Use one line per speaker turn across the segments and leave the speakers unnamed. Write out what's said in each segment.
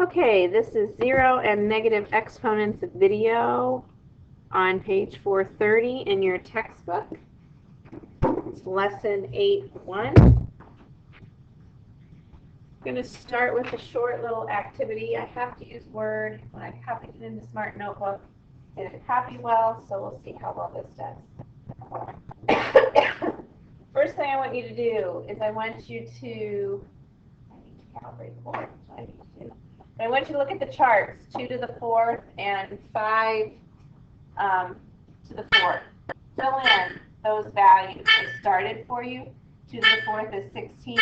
Okay, this is zero and negative exponents video on page 430 in your textbook. It's lesson 8.1. I'm going to start with a short little activity. I have to use Word when I copy it into Smart Notebook. Did it copy well? So we'll see how well this does. First thing I want you to do is I want you to calibrate the board. I want you to look at the charts, 2 to the 4th and 5 to the 4th. Fill in those values. I started for you. 2 to the 4th is 16,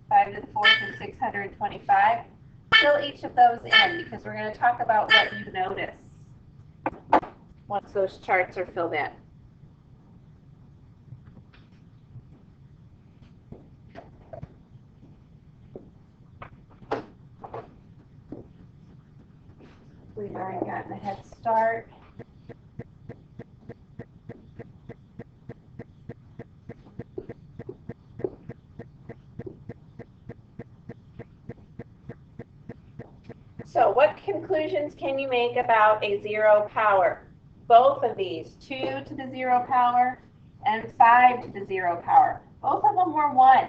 5 to the 4th is 625. Fill each of those in because we're going to talk about what you notice once those charts are filled in. We've already gotten a head start. So what conclusions can you make about a zero power? Both of these, 2 to the 0 power and 5 to the 0 power. Both of them were 1.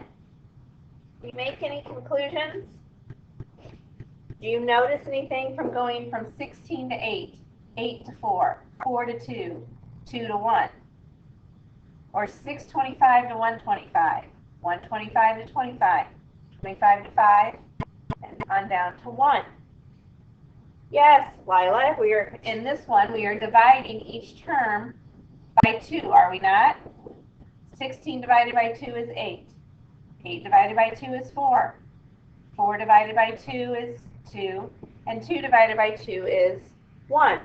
Do you make any conclusions? Do you notice anything from going from 16 to 8, 8 to 4, 4 to 2, 2 to 1, or 625 to 125, 125 to 25, 25 to 5, and on down to 1? Yes, Lila, we are in this one, we are dividing each term by 2, are we not? 16 divided by 2 is 8. 8 divided by 2 is 4. 4 divided by 2 is 2. And 2 divided by 2 is 1.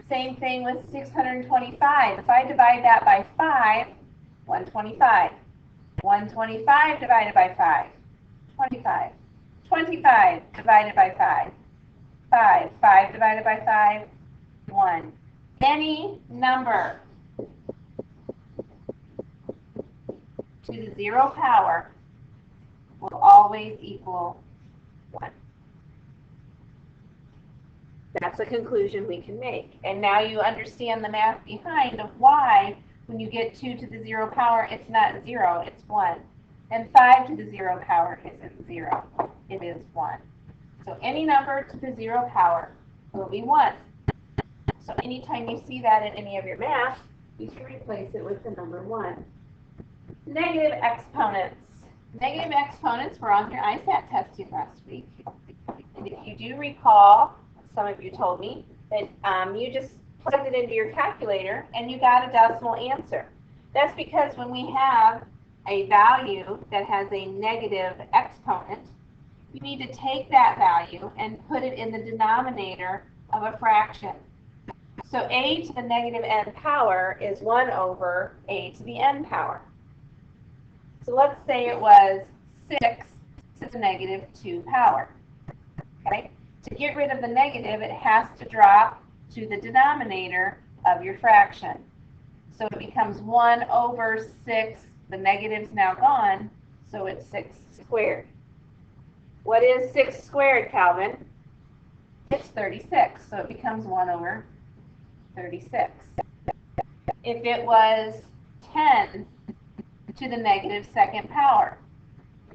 Same thing with 625. If I divide that by 5, 125. 125 divided by 5, 25. 25 divided by 5, 5. 5 divided by 5, 1. Any number to the 0 power will always equal 1. That's a conclusion we can make. And now you understand the math behind of why when you get 2 to the 0 power, it's not 0, it's 1. And 5 to the 0 power isn't 0, it is 1. So any number to the 0 power will be 1. So anytime you see that in any of your math, you should replace it with the number 1. Negative exponents. Negative exponents were on your ISAT testing last week. And if you do recall, some of you told me, that you just plugged it into your calculator and you got a decimal answer. That's because when we have a value that has a negative exponent, you need to take that value and put it in the denominator of a fraction. So a to the negative n power is 1 over a to the n power. So let's say it was 6 to the negative 2 power. Okay? To get rid of the negative, it has to drop to the denominator of your fraction. So it becomes 1 over 6. The negative's now gone, so it's 6 squared. What is 6 squared, Calvin? It's 36, so it becomes 1 over 36. If it was 10 to the negative 2nd power,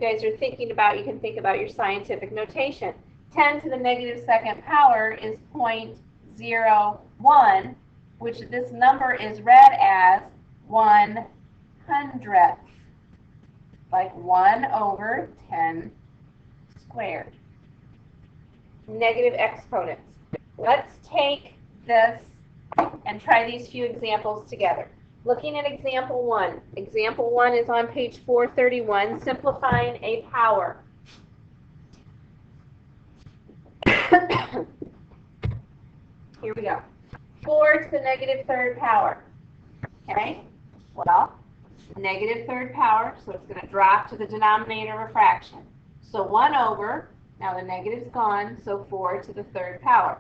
you guys are thinking about, you can think about your scientific notation. 10 to the negative 2nd power is 0.01, which this number is read as 1/100th, like 1 over 10 squared. Negative exponents. Let's take this and try these few examples together. Looking at example 1. Example 1 is on page 431, simplifying a power. Here we go. 4 to the negative 3rd power. Okay? Well, negative 3rd power, so it's going to drop to the denominator of a fraction. So 1 over, now the negative's gone, so 4 to the 3rd power.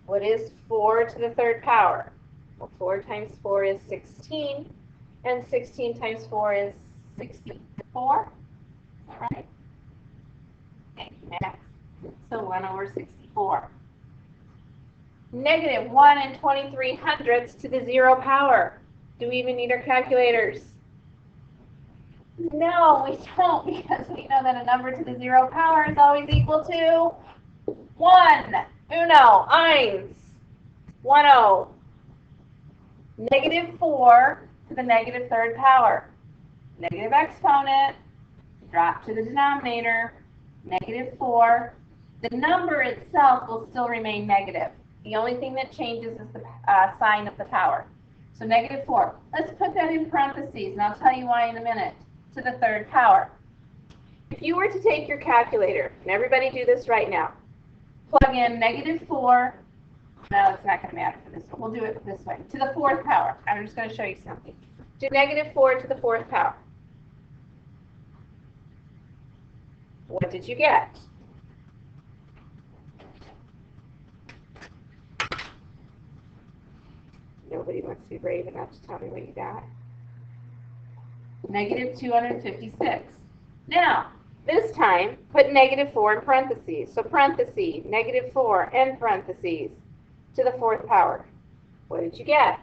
What is 4 to the 3rd power? Well, 4 times 4 is 16, and 16 times 4 is 64. All right? Thank you, Max. So 1 over 64. Negative 1 and 23 hundredths to the 0 power. Do we even need our calculators? No, we don't, because we know that a number to the 0 power is always equal to 1. Uno, eins, 1-0. Negative 4 to the negative third power. Negative exponent, drop to the denominator, negative 4. The number itself will still remain negative. The only thing that changes is the sign of the power. So negative 4. Let's put that in parentheses, and I'll tell you why in a minute. To the third power. If you were to take your calculator, and everybody do this right now, plug in negative 4. No, it's not going to matter for this one. We'll do it this way. To the fourth power. I'm just going to show you something. Do negative 4 to the fourth power. What did you get? Nobody wants to be brave enough to tell me what you got. Negative 256. Now, this time, put negative 4 in parentheses. So parentheses, negative 4, and parentheses, to the fourth power. What did you get?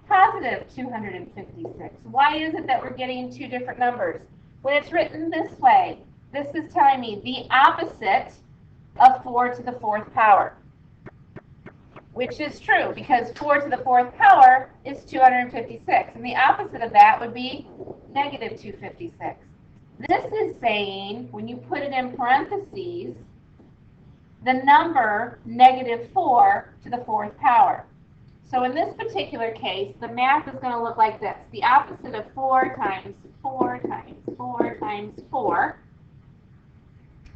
Positive 256. Why is it that we're getting two different numbers? When it's written this way, this is telling me the opposite of 4 to the fourth power, which is true because 4 to the fourth power is 256, and the opposite of that would be negative 256. This is saying, when you put it in parentheses, the number negative 4 to the fourth power. So in this particular case, the math is going to look like this. The opposite of 4 times 4 times 4 times 4.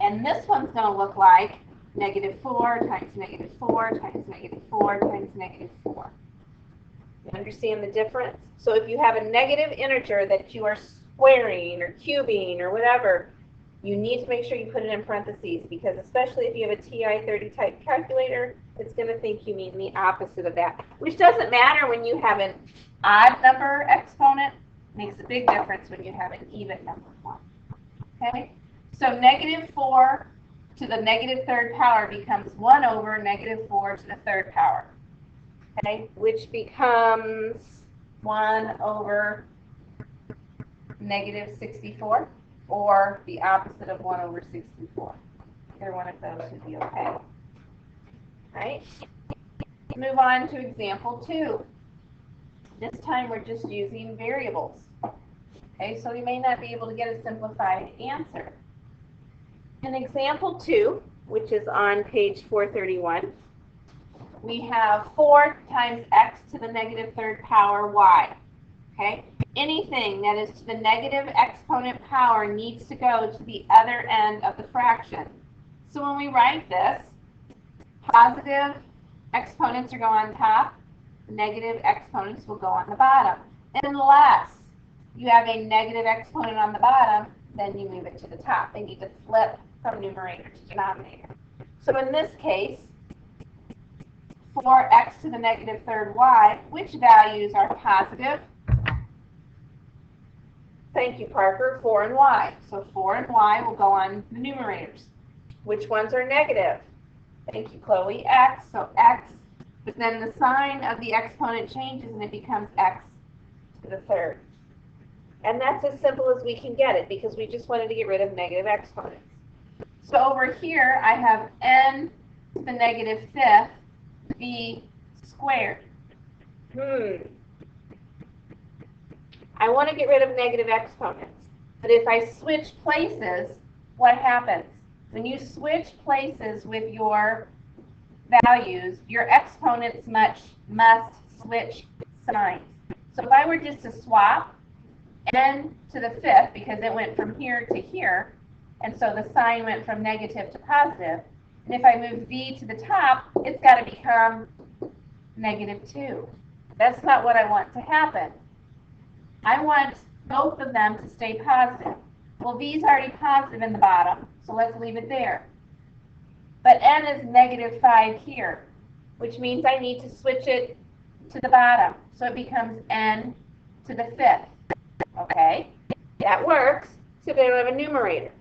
And this one's going to look like negative 4 times negative 4 times negative 4 times negative 4. You understand the difference? So if you have a negative integer that you are squaring or cubing or whatever, you need to make sure you put it in parentheses, because especially if you have a TI-30 type calculator, it's going to think you mean the opposite of that, which doesn't matter when you have an odd number exponent. It makes a big difference when you have an even number one. Okay? So negative 4 to the negative third power becomes 1 over negative 4 to the third power, okay, which becomes 1 over negative 64, or the opposite of 1 over 64. Either one of those would be okay. All right? Move on to example 2. This time we're just using variables. Okay, so we may not be able to get a simplified answer. In example 2, which is on page 431, we have 4 times x to the negative third power y. Okay? Anything that is to the negative exponent power needs to go to the other end of the fraction. So when we write this, positive exponents are going on top, negative exponents will go on the bottom. Unless you have a negative exponent on the bottom, then you move it to the top. They need to flip from numerator to denominator. So in this case, 4x to the negative third y, which values are positive? Thank you, Parker. 4 and y. So 4 and y will go on the numerators. Which ones are negative? Thank you, Chloe. X. So x, but then the sign of the exponent changes and it becomes x to the third. And that's as simple as we can get it, because we just wanted to get rid of negative exponents. So over here, I have n to the negative fifth b squared. I want to get rid of negative exponents. But if I switch places, what happens? When you switch places with your values, your exponents must switch signs. So if I were just to swap n to the fifth, because it went from here to here, and so the sign went from negative to positive, and if I move v to the top, it's got to become negative 2. That's not what I want to happen. I want both of them to stay positive. Well, v is already positive in the bottom, so let's leave it there. But n is negative 5 here, which means I need to switch it to the bottom. So it becomes n to the fifth. Okay, that works, so they don't have a numerator.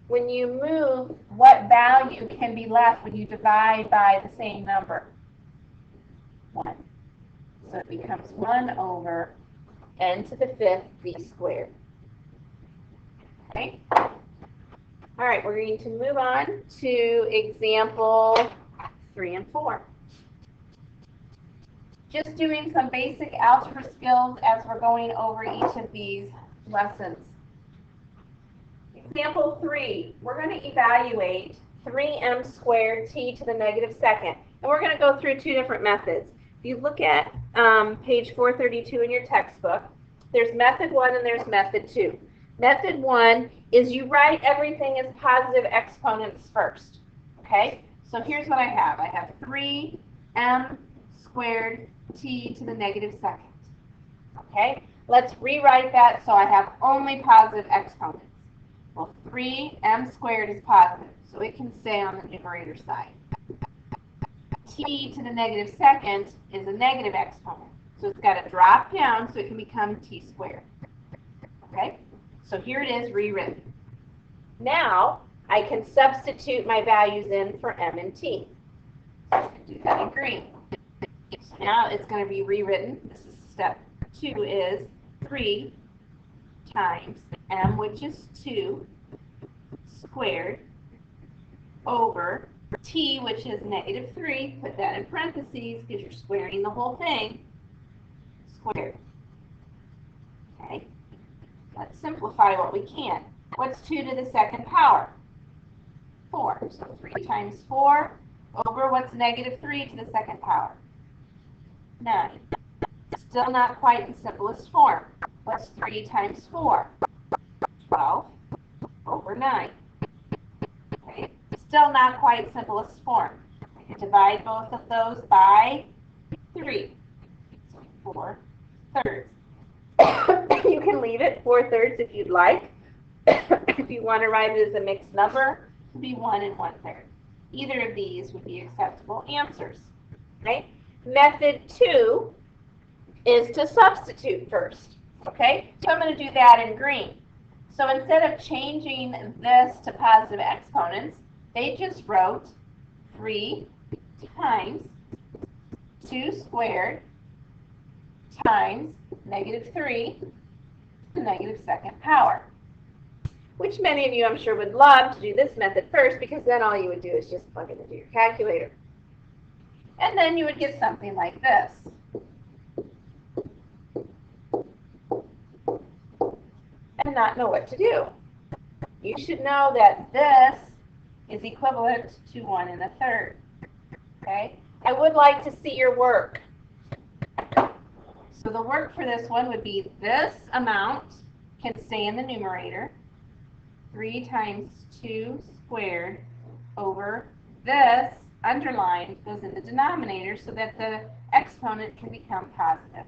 when you move, what value can be left when you divide by the same number? 1. So it becomes 1 over n to the 5th v squared. Okay? All right, we're going to move on to example 3 and 4. Just doing some basic algebra skills as we're going over each of these lessons. Example 3, we're going to evaluate 3m squared t to the negative second. And we're going to go through two different methods. If you look at page 432 in your textbook, there's method 1 and there's method 2. Method 1 is you write everything as positive exponents first. Okay? So here's what I have. I have 3m squared t to the negative second. Okay? Let's rewrite that so I have only positive exponents. Well, 3m squared is positive, so it can stay on the numerator side. T to the negative second is a negative exponent, so it's got to drop down so it can become t squared. Okay? So here it is rewritten. Now, I can substitute my values in for m and t. So I can do that in green. So now it's going to be rewritten. This is step 2 is 3 times m, which is 2, squared, over t, which is negative 3. Put that in parentheses because you're squaring the whole thing, squared. Okay? Let's simplify what we can. What's 2 to the second power? 4. So 3 times 4 over what's negative 3 to the second power? 9. Still not quite in simplest form. What's 3 times 4? 12 over 9. Okay. Still not quite simplest form. I can divide both of those by 3. So 4/3. You can leave it 4/3 if you'd like. If you want to write it as a mixed number, it would be 1 and 1/3. Either of these would be acceptable answers. Okay? Method 2 is to substitute first. Okay? So I'm going to do that in green. So instead of changing this to positive exponents, they just wrote 3 times 2 squared times negative 3 to the negative second power. Which many of you, I'm sure, would love to do this method first, because then all you would do is just plug it into your calculator. And then you would get something like this. And not know what to do. You should know that this is equivalent to 1 1/3. Okay? I would like to see your work. So the work for this one would be this amount can stay in the numerator. 3 times 2 squared over this underlined goes in the denominator so that the exponent can become positive.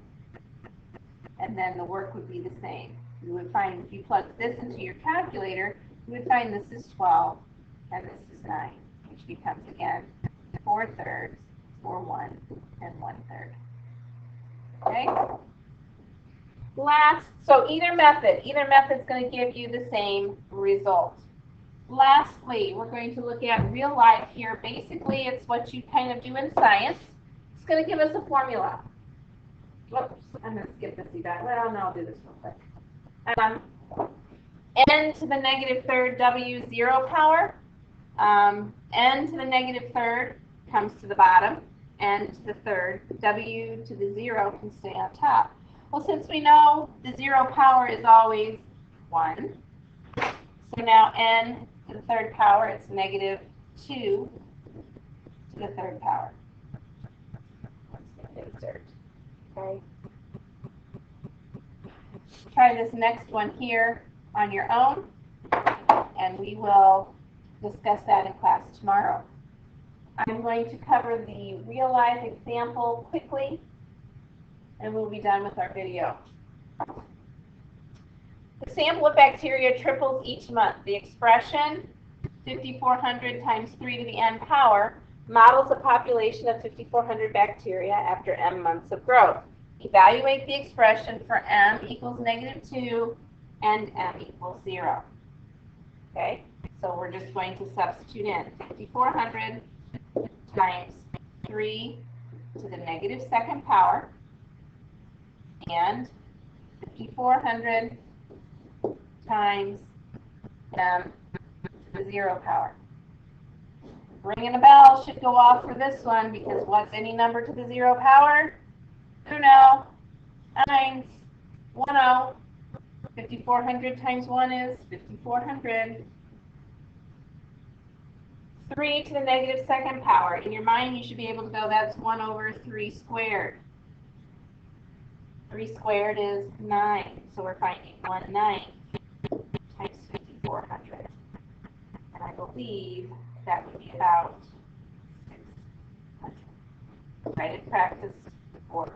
And then the work would be the same. You would find, if you plug this into your calculator, you would find this is 12 and this is 9, which becomes again 4/3 or 1 and 1/3. Okay? So either method is going to give you the same result. Lastly, we're going to look at real life here. Basically, it's what you kind of do in science. It's going to give us a formula. Whoops, I'm going to skip this event. Well, no, I'll do this real quick. N to the negative third W 0 power. N to the negative third comes to the bottom. N to the third. W to the 0 can stay on top. Well, since we know the 0 power is always 1, so now n to the third power, it's negative 2 to the third power. Let's insert. Okay. Try this next one here on your own, and we will discuss that in class tomorrow. I'm going to cover the real life example quickly, and we'll be done with our video. The sample of bacteria triples each month. The expression 5,400 times 3 to the n power models a population of 5,400 bacteria after m months of growth. Evaluate the expression for m equals negative 2 and m equals 0. Okay, So we're just going to substitute in 5,400 times 3 to the negative second power and 5,400 times m to the 0 power. Ringing a bell should go off for this one because what's any number to the 0 power? Uno, nines, 10. 5,400 times 1 is 5,400. 3 to the negative second power. In your mind, you should be able to go, that's 1 over 3 squared. 3 squared is 9. So we're finding 1/9 times 5,400. And I believe that would be about 600. Write it, practice, order.